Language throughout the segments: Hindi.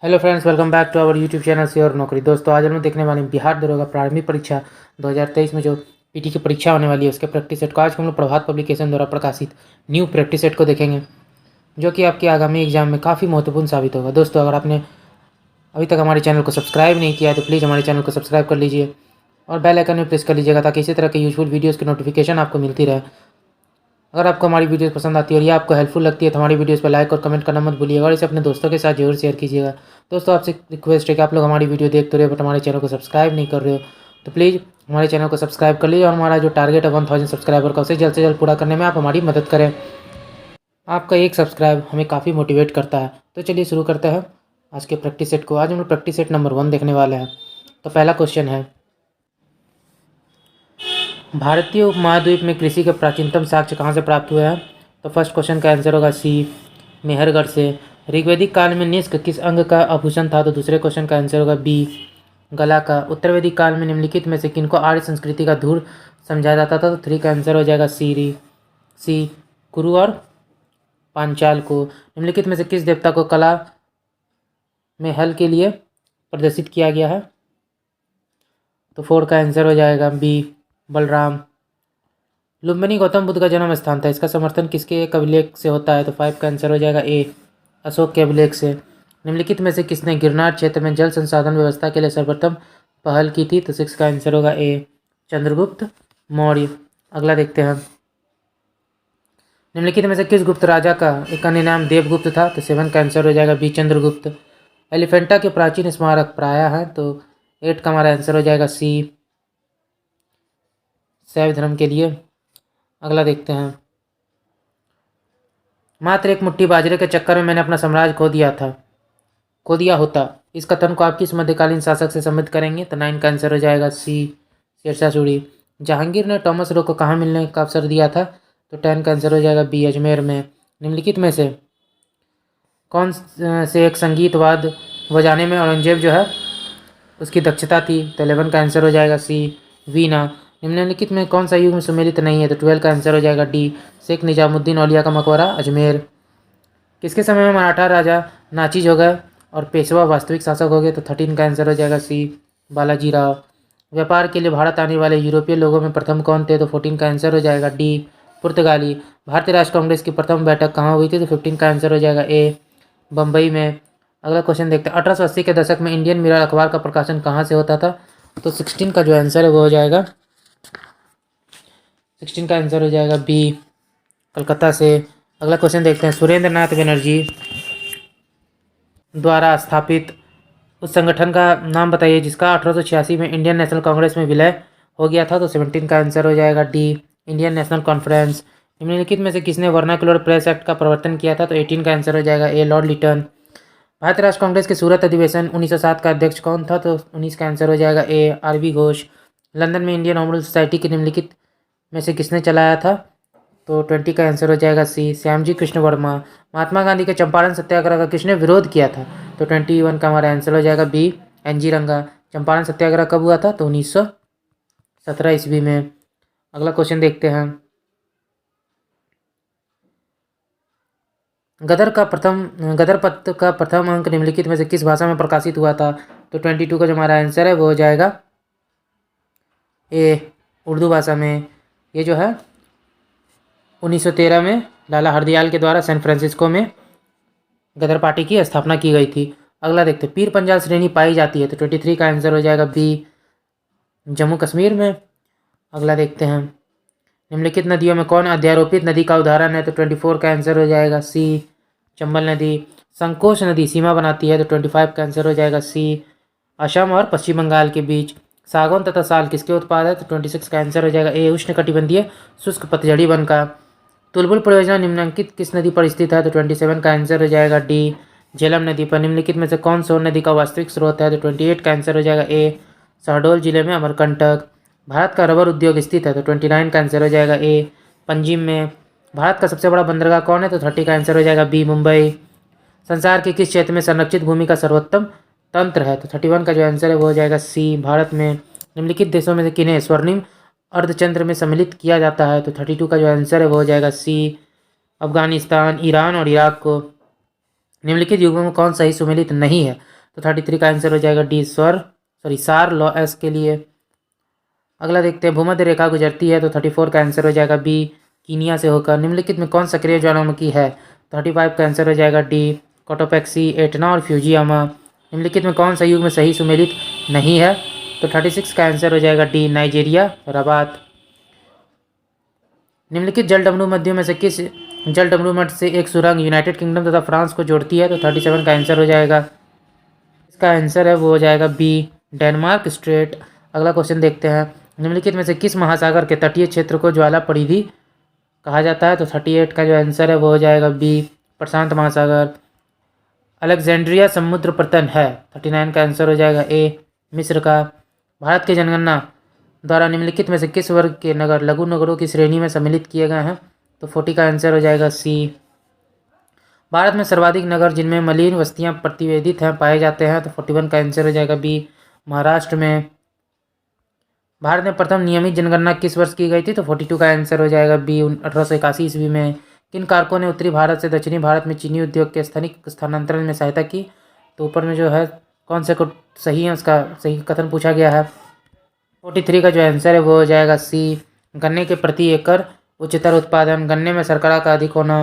Hello friends, welcome back to our YouTube channel sure नौकरी। दोस्तों, आज हम लोग देखने वाले हैं बिहार दरोगा प्रारंभिक परीक्षा 2023 में जो पीटी की परीक्षा होने वाली है उसके प्रैक्टिस सेट को आज हम लोग प्रभात पब्लिकेशन द्वारा प्रकाशित न्यू प्रैक्टिस सेट को देखेंगे, जो कि आपके आगामी एग्जाम में काफ़ी महत्वपूर्ण साबित होगा। दोस्तों, अगर आपने अभी तक हमारे चैनल को सब्सक्राइब नहीं किया है तो प्लीज़ हमारे चैनल को सब्सक्राइब कर लीजिए और बेल आइकन में प्रेस कर लीजिएगा ताकि इसी तरह के यूजफुल वीडियोज़ की नोटिफिकेशन आपको मिलती रहे। अगर आपको हमारी वीडियोस पसंद आती है और ये आपको हेल्पफुल लगती है तो हमारी वीडियोस पर लाइक और कमेंट करना मत भूलिएगा और इसे अपने दोस्तों के साथ जरूर शेयर कीजिएगा। दोस्तों, आपसे रिक्वेस्ट है कि आप लोग हमारी वीडियो देख तो रहे हो बट हमारे चैनल को सब्सक्राइब नहीं कर रहे हो, तो प्लीज़ हमारे चैनल को सब्सक्राइब कर लीजिए और हमारा जो टारगेट है 1000 सब्सक्राइबर का उसे जल्द से जल्द पूरा करने में आप हमारी मदद करें। आपका एक सब्सक्राइब हमें काफ़ी मोटिवेट करता है। तो चलिए शुरू करते हैं आज के प्रैक्टिस सेट को। आज हम लोग प्रैक्टिस सेट नंबर 1 देखने वाले हैं। तो पहला क्वेश्चन है, भारतीय उपमहाद्वीप में कृषि के प्राचीनतम साक्ष्य कहाँ से प्राप्त हुए हैं? तो फर्स्ट क्वेश्चन का आंसर होगा सी, मेहरगढ़ से। ऋग्वैदिक काल में निष्क किस अंग का आभूषण था? तो दूसरे क्वेश्चन का आंसर होगा बी, गला का। उत्तर वैदिक काल में निम्नलिखित में से किनको आर्य संस्कृति का धूर समझा जाता था? तो 3 का आंसर हो जाएगा सी, कुरु और पांचाल को। निम्नलिखित में से किस देवता को कला में हल के लिए प्रदर्शित किया गया है? तो 4 का आंसर हो जाएगा बी, बलराम। लुम्बिनी गौतम बुद्ध का जन्म स्थान था, इसका समर्थन किसके एक अभिलेख से होता है? तो 5 का आंसर हो जाएगा ए, अशोक के अभिलेख से। निम्नलिखित में से किसने गिरनार क्षेत्र में जल संसाधन व्यवस्था के लिए सर्वप्रथम पहल की थी? तो 6 का आंसर होगा ए, चंद्रगुप्त मौर्य। अगला देखते हैं, निम्नलिखित में से किस गुप्त राजा का एक अन्य नाम देवगुप्त था? तो 7 का आंसर हो जाएगा बी, चंद्रगुप्त। एलिफेंटा के प्राचीन स्मारक प्रायः हैं, तो 8 का हमारा आंसर हो जाएगा सी, शैव धर्म के लिए। अगला देखते हैं, मात्र एक मुट्ठी बाजरे के चक्कर में मैंने अपना साम्राज्य खो दिया होता, इस कथन को आप किस मध्यकालीन शासक से संबंधित करेंगे? तो 9 का आंसर हो जाएगा सी, शेरशाह सूरी। जहांगीर ने टॉमस रो को कहाँ मिलने का अवसर दिया था? तो 10 का आंसर हो जाएगा बी, अजमेर में। निम्नलिखित में से कौन से एक संगीतवाद बजाने में औरंगजेब जो है उसकी दक्षता थी? तो 11 का आंसर हो जाएगा सी, वीणा। निम्नलिखित में कौन सा युग में सम्मिलित नहीं है? तो 12 का आंसर हो जाएगा डी, शेख निजामुद्दीन औलिया का मकबरा, अजमेर। किसके समय में मराठा राजा नाचीज हो गए और पेशवा वास्तविक शासक हो गए? तो 13 का आंसर हो जाएगा सी, बालाजी राव। व्यापार के लिए भारत आने वाले यूरोपीय लोगों में प्रथम कौन थे? तो 14 का आंसर हो जाएगा डी, पुर्तगाली। भारतीय राष्ट्र कांग्रेस की प्रथम बैठक कहाँ हुई थी? तो 15 का आंसर हो जाएगा ए, बम्बई में। अगला क्वेश्चन देखते हैं, 1880 के दशक में इंडियन मिरर अखबार का प्रकाशन कहाँ से होता था? तो 16 का जो आंसर है वो हो जाएगा 16 का आंसर हो जाएगा बी, कलकत्ता से। अगला क्वेश्चन देखते हैं, सुरेंद्र नाथ बनर्जी द्वारा स्थापित उस संगठन का नाम बताइए जिसका 1886 में इंडियन नेशनल कांग्रेस में विलय हो गया था? तो 17 का आंसर हो जाएगा डी, इंडियन नेशनल कॉन्फ्रेंस। निम्नलिखित में से किसने वर्नाक्युलर प्रेस एक्ट का प्रवर्तन किया था? तो 18 का आंसर हो जाएगा ए, लॉर्ड लिटन। भारतीय राष्ट्र कांग्रेस के सूरत अधिवेशन 1907 का अध्यक्ष कौन था? तो 19 का आंसर हो जाएगा ए, आर.बी. घोष। लंदन में इंडियन होम रूल सोसाइटी की निम्नलिखित में से किसने चलाया था? तो 20 का आंसर हो जाएगा सी, श्यामजी कृष्ण वर्मा। महात्मा गांधी के चंपारण सत्याग्रह का किसने विरोध किया था? तो 21 का हमारा आंसर हो जाएगा बी, एन.जी. रंगा। चंपारण सत्याग्रह कब हुआ था? तो 1917 ईस्वी में। अगला क्वेश्चन देखते हैं, गदर पत्र का प्रथम अंक निम्नलिखित में से किस भाषा में प्रकाशित हुआ था? तो 22 का जो हमारा आंसर है वो हो जाएगा ए, उर्दू भाषा में। ये जो है 1913 में लाला हरदयाल के द्वारा सैन फ्रांसिस्को में गदर पार्टी की स्थापना की गई थी। अगला देखते हैं, पीर पंजाल श्रेणी पाई जाती है? तो 23 का आंसर हो जाएगा बी, जम्मू कश्मीर में। अगला देखते हैं, निम्नलिखित नदियों में कौन अध्यारोपित नदी का उदाहरण है? तो 24 का आंसर हो जाएगा सी, चंबल नदी। संकोच नदी सीमा बनाती है? तो 25 का आंसर हो जाएगा सी, असम और पश्चिम बंगाल के बीच। सागौन तथा साल किसके उत्पाद है? तो 26 का आंसर हो जाएगा ए, उष्णकटिबंधीय शुष्क पतझड़ी वन का। तुलबुल परियोजना निम्नलिखित किस नदी पर स्थित है? तो 27 का आंसर हो जाएगा डी, झेलम नदी पर। निम्नलिखित में से कौन सोन नदी का वास्तविक स्रोत है? तो 28 का आंसर हो जाएगा ए, शहडोल जिले में अमरकंटक। भारत का रबर उद्योग स्थित है? तो 29 का आंसर हो जाएगा ए, पंजिम में। भारत का सबसे बड़ा बंदरगाह कौन है? तो 30 का आंसर हो जाएगा बी, मुंबई। संसार के किस क्षेत्र में संरक्षित भूमि का सर्वोत्तम तंत्र है? तो 31 का जो आंसर है वो हो जाएगा सी, भारत में। निम्नलिखित देशों में से किन्हें स्वर्णिम अर्धचंद्र में सम्मिलित किया जाता है? तो 32 का जो आंसर है वो हो जाएगा सी, अफगानिस्तान, ईरान और इराक को। निम्नलिखित युग्मों में कौन सही सुमेलित नहीं है? तो 33 का आंसर हो जाएगा डी सार लॉ एस के लिए। अगला देखते हैं, भूमध्य रेखा गुजरती है, तो 34 का आंसर हो जाएगा बी, कीनिया से होकर। निम्नलिखित में कौन सक्रिय ज्वालामुखी है? 35 का आंसर हो जाएगा डी, कोटोपेक्सी, एटना और फ्यूजियामा। निम्नलिखित में कौन सा युग्म सही सुमेलित नहीं है? तो 36 का आंसर हो जाएगा डी, नाइजीरिया, रबात। निम्नलिखित जलडमरू मध्यों में से किस जलडमरू मठ से एक सुरंग यूनाइटेड किंगडम तथा फ्रांस को जोड़ती है? तो 37 का आंसर हो जाएगा, इसका आंसर है वो हो जाएगा बी, डेनमार्क स्ट्रेट। अगला क्वेश्चन देखते हैं, निम्नलिखित में से किस महासागर के तटीय क्षेत्र को ज्वाला परिधि कहा जाता है? तो 38 का जो आंसर है वो हो जाएगा बी, प्रशांत महासागर। अलेक्जेंड्रिया समुद्र पतन है, 39 का आंसर हो जाएगा ए, मिस्र का। भारत की जनगणना द्वारा निम्नलिखित में से किस वर्ग के नगर लघु नगरों की श्रेणी में सम्मिलित किए गए हैं? तो 40 का आंसर हो जाएगा सी। भारत में सर्वाधिक नगर जिनमें मलिन बस्तियां प्रतिवेदित हैं पाए जाते हैं? तो 41 का आंसर हो जाएगा बी, महाराष्ट्र में। भारत में प्रथम नियमित जनगणना किस वर्ष की गई थी? तो 42 का आंसर हो जाएगा बी, 1881 ईस्वी में। किन कारकों ने उत्तरी भारत से दक्षिणी भारत में चीनी उद्योग के स्थानिक स्थानांतरण में सहायता की? तो ऊपर में जो है कौन से को सही है, उसका सही कथन पूछा गया है। 43 का जो आंसर है वो हो जाएगा सी, गन्ने के प्रति एकड़ उच्चतर उत्पादन, गन्ने में शर्करा का अधिक होना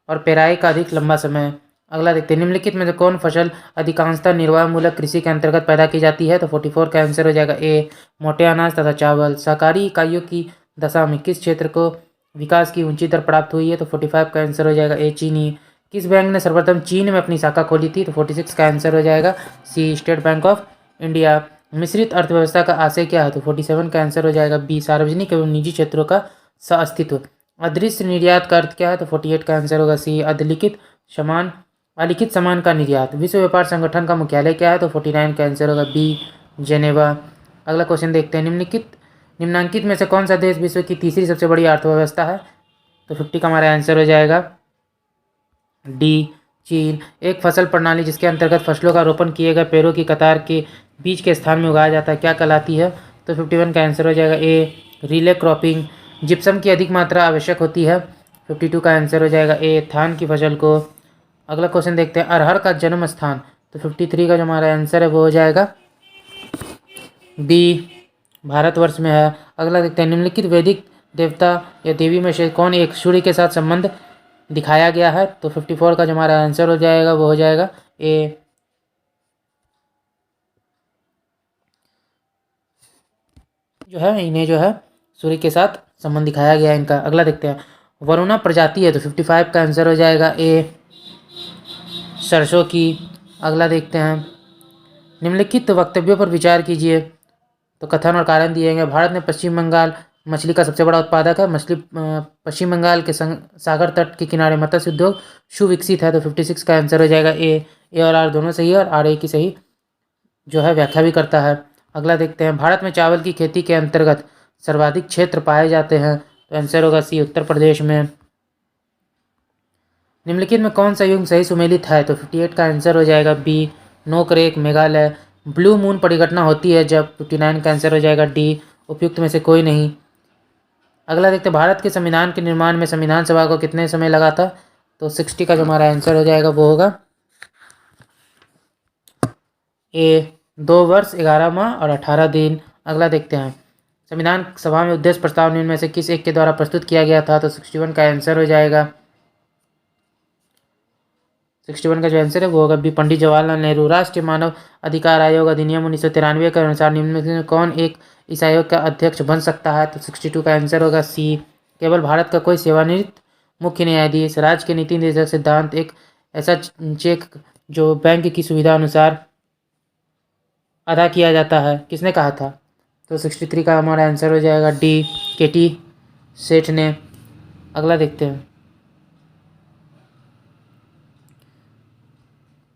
और पेराई का अधिक लंबा समय। अगला देखते हैं, निम्नलिखित में से कौन फसल अधिकांशतः निर्वाह मूलक कृषि के अंतर्गत पैदा की जाती है? तो 44 का आंसर हो जाएगा ए, मोटे अनाज तथा चावल। सहकारी इकाइयों की दशा में किस क्षेत्र को विकास की ऊंची दर प्राप्त हुई है? तो 45 का आंसर हो जाएगा ए, चीनी। किस बैंक ने सर्वप्रथम चीन में अपनी शाखा खोली थी? तो 46 का आंसर हो जाएगा सी, स्टेट बैंक ऑफ इंडिया। मिश्रित अर्थव्यवस्था का आशय क्या है? तो 47 का आंसर हो जाएगा बी, सार्वजनिक एवं निजी क्षेत्रों का सह-अस्तित्व। अदृश्य निर्यात का अर्थ क्या है? तो 48 का आंसर होगा सी, अलिखित सामान का निर्यात। विश्व व्यापार संगठन का मुख्यालय क्या है? तो 49 का आंसर होगा बी, जेनेवा। अगला क्वेश्चन देखते हैं, निम्नांकित में से कौन सा देश विश्व की तीसरी सबसे बड़ी अर्थव्यवस्था है? तो 50 का हमारा आंसर हो जाएगा डी, चीन। एक फसल प्रणाली जिसके अंतर्गत फसलों का रोपण किए गए पेड़ों की कतार के बीच के स्थान में उगाया जाता है क्या कहलाती है? तो 51 का आंसर हो जाएगा ए, रिले क्रॉपिंग। जिप्सम की अधिक मात्रा आवश्यक होती है? 52 का आंसर हो जाएगा ए, धान की फसल को। अगला क्वेश्चन देखते हैं, अरहर का जन्म स्थान। तो 53 का जो हमारा आंसर है वो हो जाएगा बी, भारतवर्ष में है। अगला देखते हैं, निम्नलिखित वैदिक देवता या देवी में से कौन एक सूर्य के साथ संबंध दिखाया गया है? तो 54 का जो हमारा आंसर हो जाएगा वो हो जाएगा ए, जो है इन्हें जो है सूर्य के साथ संबंध दिखाया गया है इनका। अगला देखते हैं, वरुणा प्रजाति है, तो 55 का आंसर हो जाएगा ए, सरसों की। अगला देखते हैं, निम्नलिखित वक्तव्यों पर विचार कीजिए, तो कथन और कारण दिए गए। भारत में पश्चिम बंगाल मछली का सबसे बड़ा उत्पादक है। पश्चिम बंगाल के सागर तट के किनारे मत्स्य उद्योग सुविकसित है। तो 56 का आंसर हो जाएगा ए, और आर दोनों सही है और आर ए की सही जो है व्याख्या भी करता है। अगला देखते हैं, भारत में चावल की खेती के अंतर्गत सर्वाधिक क्षेत्र पाए जाते हैं? तो आंसर होगा सी, उत्तर प्रदेश में। निम्नलिखित में कौन सा युग्म सही सुमेलित है? तो 58 का आंसर हो जाएगा B, Nokrek, Meghalaya. Blue moon परिघटना होती है जब? 59 का आंसर हो जाएगा डी, उपयुक्त में से कोई नहीं। अगला देखते हैं, भारत के संविधान के निर्माण में संविधान सभा को कितने समय लगा था? तो 60 का जो हमारा आंसर हो जाएगा वो होगा ए, 2 वर्ष 11 माह और 18 दिन। अगला देखते हैं, संविधान सभा में उद्देश्य प्रस्ताव निम्न में से किस एक के द्वारा प्रस्तुत किया गया था? तो 61 का आंसर हो जाएगा 61 का जो आंसर है वो होगा बी, पंडित जवाहरलाल नेहरू। राष्ट्रीय मानव अधिकार आयोग अधिनियम 1993 के अनुसार निम्न में से कौन एक इस आयोग का अध्यक्ष बन सकता है? तो 62 का आंसर होगा सी, केवल भारत का कोई सेवानिवृत्त मुख्य न्यायाधीश। राज्य के नीति निर्देशक सिद्धांत एक ऐसा चेक जो बैंक की सुविधा अनुसार अदा किया जाता है, किसने कहा था? तो 63 का हमारा आंसर हो जाएगा डी, केटी सेठ ने। अगला देखते हैं,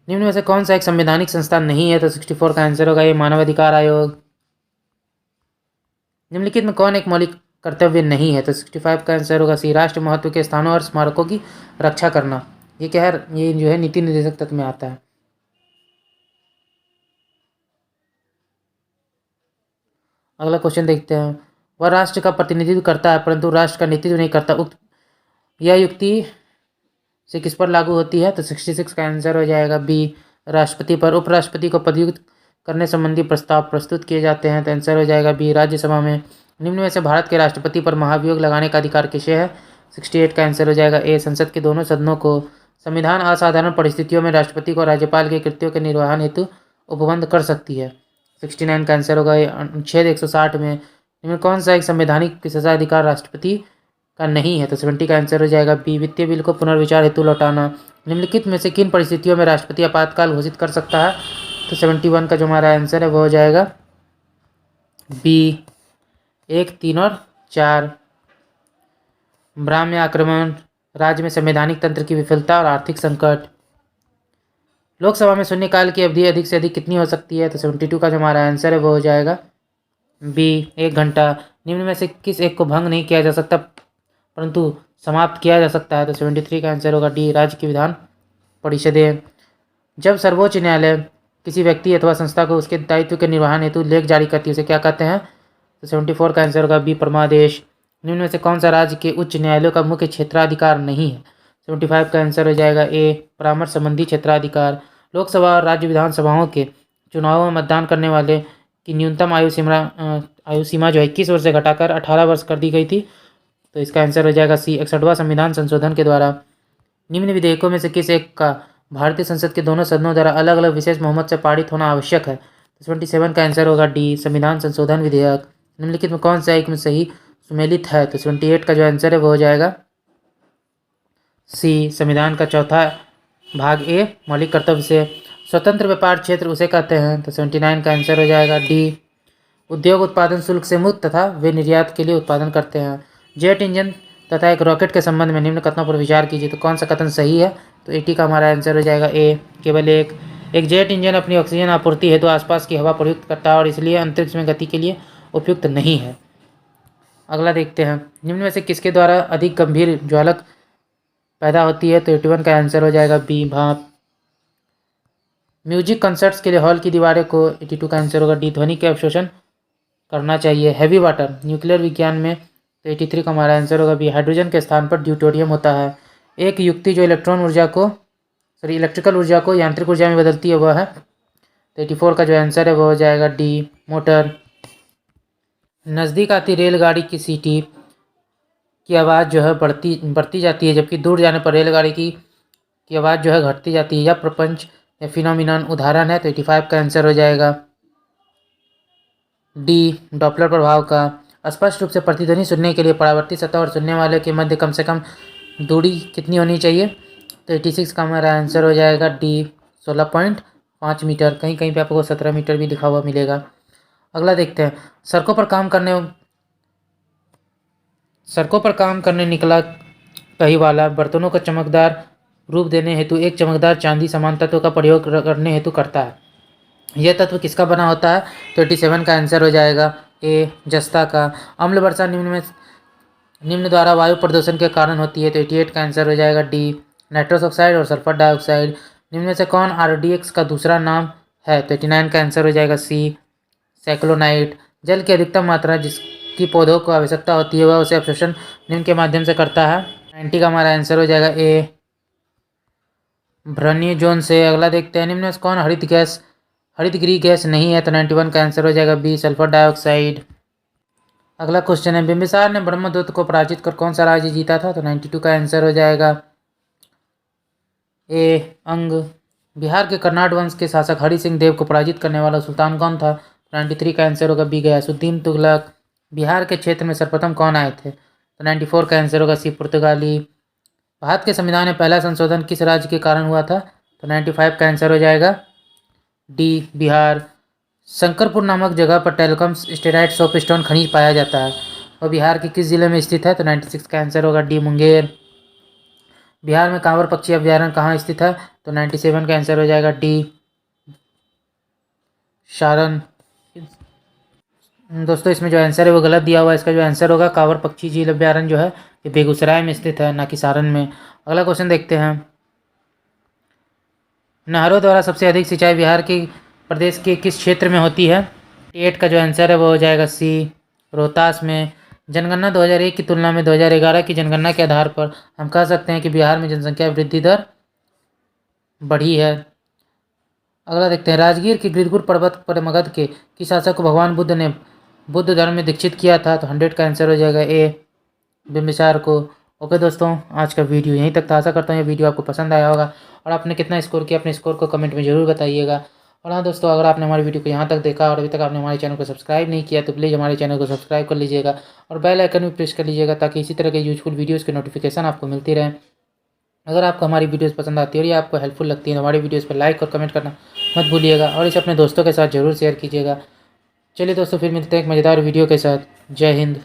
निम्न में से कौन सा एक संवैधानिक संस्थान नहीं है? तो 64 का आंसर होगा ये, मानवाधिकार आयोग। निम्नलिखित में कौन एक मौलिक कर्तव्य नहीं है? तो 65 का आंसर होगा सी, राष्ट्र महत्व के स्थानों और स्मारकों की रक्षा करना। ये क्या है? ये जो है नीति निर्देशक तत्व में आता है। अगला क्वेश्चन देखते हैं, वह राष्ट्र का प्रतिनिधित्व करता है परंतु राष्ट्र का नेतृत्व नहीं करता, उक्त यह युक्ति से किस पर लागू होती है? तो 66 का आंसर हो जाएगा बी, राष्ट्रपति पर। उपराष्ट्रपति को पदच्युत करने संबंधी प्रस्ताव प्रस्तुत किए जाते हैं, तो आंसर हो जाएगा बी, राज्यसभा में। निम्न में से भारत के राष्ट्रपति पर महाभियोग लगाने का अधिकार किसे है? 68 का आंसर हो जाएगा ए, संसद के दोनों सदनों को। संविधान असाधारण परिस्थितियों में राष्ट्रपति को राज्यपाल के कृत्यों के निर्वहन हेतु उपबंध कर सकती है। 69 का आंसर होगा अनुच्छेद 160 में इनमें कौन सा एक संवैधानिक विशेषाधिकार राष्ट्रपति का नहीं है? तो 70 का आंसर हो जाएगा बी, वित्तीय बिल को पुनर्विचार हेतु लौटाना। निम्नलिखित में से किन परिस्थितियों में राष्ट्रपति आपातकाल घोषित कर सकता है? तो 71 का जो हमारा आंसर है वो हो जाएगा बी, 1, 3 और 4। ब्राह्म्य आक्रमण, राज्य में संवैधानिक तंत्र की विफलता और आर्थिक संकट। लोकसभा में शून्यकाल की अवधि अधिक से अधिक कितनी हो सकती है? तो 72 का जो हमारा आंसर है वो हो जाएगा बी, 1 घंटा। निम्न में से किस एक को भंग नहीं किया जा सकता परंतु समाप्त किया जा सकता है? तो 73 का आंसर होगा डी, राज्य की विधान परिषदें। जब सर्वोच्च न्यायालय किसी व्यक्ति अथवा संस्था को उसके दायित्व के निर्वहन हेतु लेख जारी करती है उसे क्या कहते हैं? तो 74 का आंसर होगा बी, परमादेश। निम्न में से कौन सा राज्य के उच्च न्यायालयों का मुख्य क्षेत्राधिकार नहीं है? 75 का आंसर हो जाएगा ए, परामर्श संबंधी क्षेत्राधिकार। लोकसभा और राज्य विधानसभाओं के चुनावों में मतदान करने वाले की न्यूनतम आयु सीमा जो 21 वर्ष से घटाकर 18 वर्ष कर दी गई थी, तो इसका आंसर हो जाएगा सी, 61वां संविधान संशोधन के द्वारा। निम्न विधेयकों में से किस एक का भारतीय संसद के दोनों सदनों द्वारा अलग अलग विशेष बहुमत से पारित होना आवश्यक है? 77 का आंसर होगा डी, संविधान संशोधन विधेयक। निम्नलिखित में कौन सा एक में सही सुमेलित है? तो 78 का जो आंसर है वो हो जाएगा सी, संविधान का चौथा भाग ए, मौलिक कर्तव्य से। स्वतंत्र व्यापार क्षेत्र उसे कहते हैं? तो 79 का आंसर हो जाएगा डी, उद्योग उत्पादन शुल्क से मुक्त तथा वे निर्यात के लिए उत्पादन करते हैं। जेट इंजन तथा एक रॉकेट के संबंध में निम्न कथनों पर विचार कीजिए, तो कौन सा कथन सही है? तो 80 का हमारा आंसर हो जाएगा ए, केवल एक जेट इंजन अपनी ऑक्सीजन आपूर्ति हेतु आसपास की हवा प्रयुक्त करता है और इसलिए अंतरिक्ष में गति के लिए उपयुक्त नहीं है। अगला देखते हैं, निम्न में से किसके द्वारा अधिक गंभीर ज्वालक पैदा होती है? तो 81 का आंसर हो जाएगा बी, भाप। म्यूजिक कंसर्ट्स के लिए हॉल की दीवारें को 82 का आंसर होगा डी, ध्वनि के अवशोषण करना चाहिए। हैवी वाटर, न्यूक्लियर विज्ञान में, तो 83 का हमारा आंसर होगा बी, हाइड्रोजन के स्थान पर ड्यूटेरियम होता है। एक युक्ति जो इलेक्ट्रिकल ऊर्जा को यांत्रिक ऊर्जा में बदलती है वह है? तो 84 का जो आंसर है वो हो जाएगा डी, मोटर। नज़दीक आती रेलगाड़ी की सीटी की आवाज़ जो है बढ़ती जाती है, जबकि दूर जाने पर रेलगाड़ी की आवाज़ जो है घटती जाती है। यह प्रपंच या फिनोमिनन उदाहरण है? तो 85 का आंसर हो जाएगा डी, डॉपलर प्रभाव का। स्पष्ट रूप से प्रतिध्वनि सुनने के लिए परावर्ती सतह और सुनने वाले के मध्य कम से कम दूरी कितनी होनी चाहिए? तो 86 का हमारा आंसर हो जाएगा डी, 16.5 मीटर। कहीं कहीं पे आपको 17 मीटर भी लिखा हुआ मिलेगा। अगला देखते हैं, सड़कों पर काम करने निकला कही वाला बर्तनों को चमकदार रूप देने हेतु एक चमकदार चांदी समान तत्व का प्रयोग करने हेतु करता है। यह तत्व किसका बना होता है? तो 87 का आंसर हो जाएगा ए, जस्ता का। अम्ल वर्षा निम्न द्वारा वायु प्रदूषण के कारण होती है? तो 88 का आंसर हो जाएगा डी, नाइट्रस ऑक्साइड और सल्फर डाइऑक्साइड। निम्न में से कौन आरडीएक्स का दूसरा नाम है? तो 89 का आंसर हो जाएगा सी, साइक्लोनाइट। जल की अधिकतम मात्रा जिसकी पौधों को आवश्यकता होती है वह उसे अवशोषण निम्न के माध्यम से करता है? 90 का हमारा आंसर हो जाएगा ए, भ्रन्य जोन से। अगला देखते हैं, निम्न में से कौन हरितगृह गैस नहीं है? तो 91 का आंसर हो जाएगा बी, सल्फर डाइऑक्साइड। अगला क्वेश्चन है, बिंबिसार ने ब्रह्मदत्त को पराजित कर कौन सा राज्य जीता था? तो 92 का आंसर हो जाएगा ए, अंग। बिहार के कर्नाट वंश के शासक हरि सिंह देव को पराजित करने वाला सुल्तान कौन था? 93 का आंसर होगा बी, गयासुद्दीन तुगलक। बिहार के क्षेत्र में सर्वप्रथम कौन आए थे? तो 94 का आंसर होगा सी, पुर्तगाली। भारत के संविधान में पहला संशोधन किस राज्य के कारण हुआ था? तो 95 का आंसर हो जाएगा डी, बिहार। शंकरपुर नामक जगह पर टेल्कम स्टेराइट सोपस्टोन खनिज पाया जाता है और बिहार के किस जिले में स्थित है? तो 96 का आंसर होगा डी, मुंगेर। बिहार में कांवर पक्षी अभ्यारण्य कहाँ स्थित है? तो 97 का आंसर हो जाएगा डी, सारण। दोस्तों इसमें जो आंसर है वो गलत दिया हुआ है। इसका जो आंसर होगा कांवर पक्षी झील अभ्यारण्य जो है ये बेगूसराय में स्थित है, ना कि सारण में। अगला क्वेश्चन देखते हैं, नहरों द्वारा सबसे अधिक सिंचाई बिहार के प्रदेश के किस क्षेत्र में होती है? 8 का जो आंसर है वो हो जाएगा सी, रोहतास में। जनगणना 2001 की तुलना में 2011 की जनगणना के आधार पर हम कह सकते हैं कि बिहार में जनसंख्या वृद्धि दर बढ़ी है। अगला देखते हैं, राजगीर के गिरगुर पर्वत पर मगध के शासक को भगवान बुद्ध ने बुद्ध धर्म में दीक्षित किया था। तो 100 का आंसर हो जाएगा ए, बिम्बिसार को। ओके दोस्तों, आज का वीडियो यहीं तक था। आशा करता हूँ ये वीडियो आपको पसंद आया होगा और आपने कितना स्कोर किया अपने स्कोर को कमेंट में जरूर बताइएगा। और हाँ दोस्तों, अगर आपने हमारी वीडियो को यहाँ तक देखा और अभी तक आपने हमारे चैनल को सब्सक्राइब नहीं किया तो प्लीज़ हमारे चैनल को सब्सक्राइब कर लीजिएगा और बेल आइकन भी प्रेस कर लीजिएगा ताकि इसी तरह के यूजफुल वीडियोज़ के नोटिफिकेशन आपको मिलती रहे। अगर आपको हमारी वीडियोस पसंद आती है और ये आपको हेल्पफुल लगती है तो हमारी वीडियोस पर लाइक और कमेंट करना मत भूलिएगा और इसे अपने दोस्तों के साथ ज़रूर शेयर कीजिएगा। चलिए दोस्तों, फिर मिलते हैं एक मज़ेदार वीडियो के साथ। जय हिंद।